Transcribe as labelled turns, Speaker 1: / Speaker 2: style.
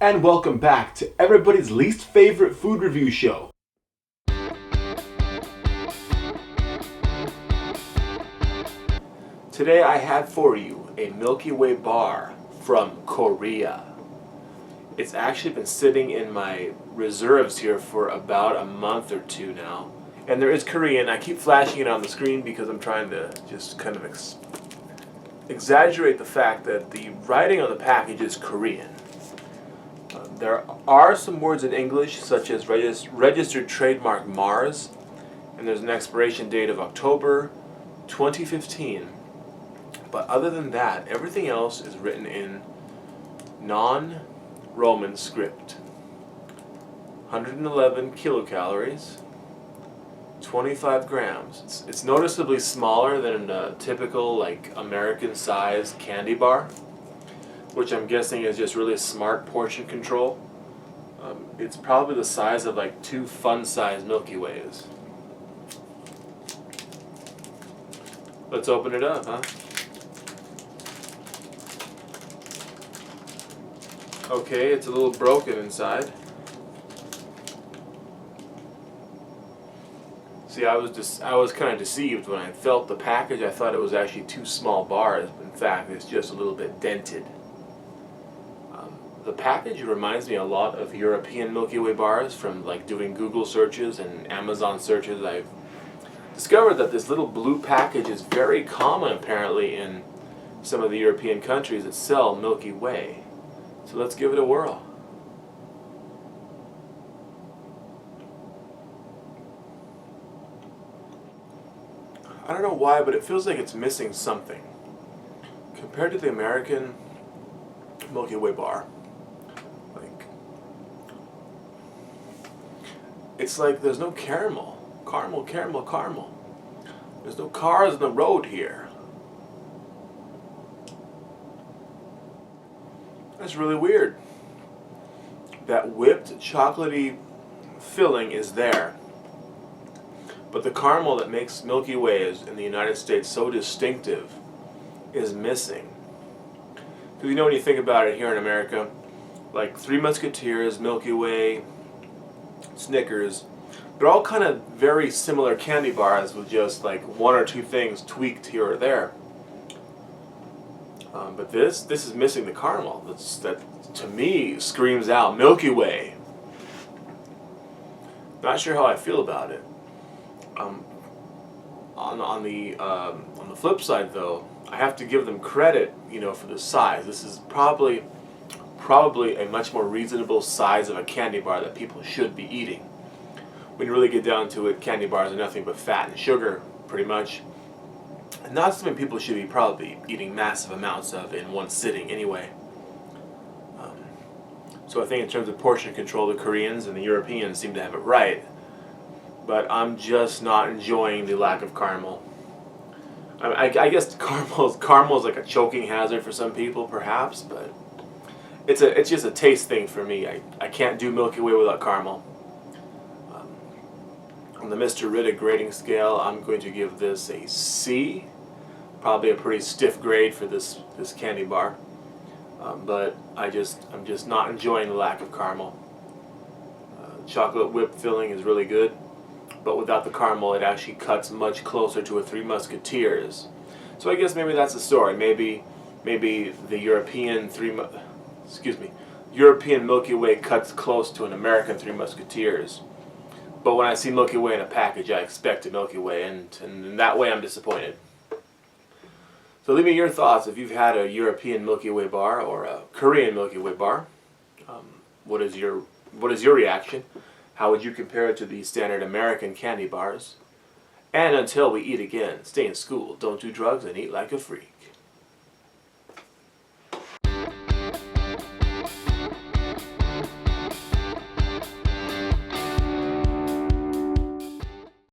Speaker 1: and welcome back to everybody's least favorite food review show. Today I have for you a Milky Way bar from Korea. It's actually been sitting in my reserves here for about a month or two now. And there is Korean. I keep flashing it on the screen because I'm trying to just kind of exaggerate the fact that the writing on the package is Korean. There are some words in English, such as registered trademark Mars, and there's an expiration date of October 2015. But other than that, everything else is written in non-Roman script. 111 kilocalories, 25 grams. It's noticeably smaller than a typical American-sized candy bar, which I'm guessing is just really smart portion control. It's probably the size of like 2 fun-sized Milky Ways. Let's open it up, huh? Okay, it's a little broken inside. See, I was kind of deceived when I felt the package. I thought it was actually 2 small bars. In fact, it's just a little bit dented. The package reminds me a lot of European Milky Way bars from doing Google searches and Amazon searches. I've discovered that this little blue package is very common apparently in some of the European countries that sell Milky Way. So let's give it a whirl. I don't know why, but it feels like it's missing something. Compared to the American Milky Way bar, it's like there's no caramel. Caramel. There's no cars on the road here. That's really weird. That whipped chocolatey filling is there. But the caramel that makes Milky Ways in the United States so distinctive is missing. Because when you think about it here in America, like Three Musketeers, Milky Way, Snickers, they're all kind of very similar candy bars with just 1 or 2 things tweaked here or there. But this is missing the caramel. That to me screams out Milky Way. Not sure how I feel about it. On the flip side, though, I have to give them credit, for the size. This is probably a much more reasonable size of a candy bar that people should be eating. When you really get down to it, candy bars are nothing but fat and sugar, pretty much. And not something people should be probably eating massive amounts of in one sitting anyway. So I think in terms of portion control, the Koreans and the Europeans seem to have it right. But I'm just not enjoying the lack of caramel. I guess caramel is like a choking hazard for some people, perhaps, but it's just a taste thing for me. I can't do Milky Way without caramel. On the Mr. Riddick grading scale, I'm going to give this a C. Probably a pretty stiff grade for this candy bar. But I'm just not enjoying the lack of caramel. Chocolate whipped filling is really good, but without the caramel, it actually cuts much closer to a Three Musketeers. So I guess maybe that's the story. Maybe the European Milky Way cuts close to an American Three Musketeers. But when I see Milky Way in a package, I expect a Milky Way, and in that way I'm disappointed. So leave me your thoughts if you've had a European Milky Way bar or a Korean Milky Way bar. What is your reaction? How would you compare it to the standard American candy bars? And until we eat again, stay in school, don't do drugs, and eat like a freak.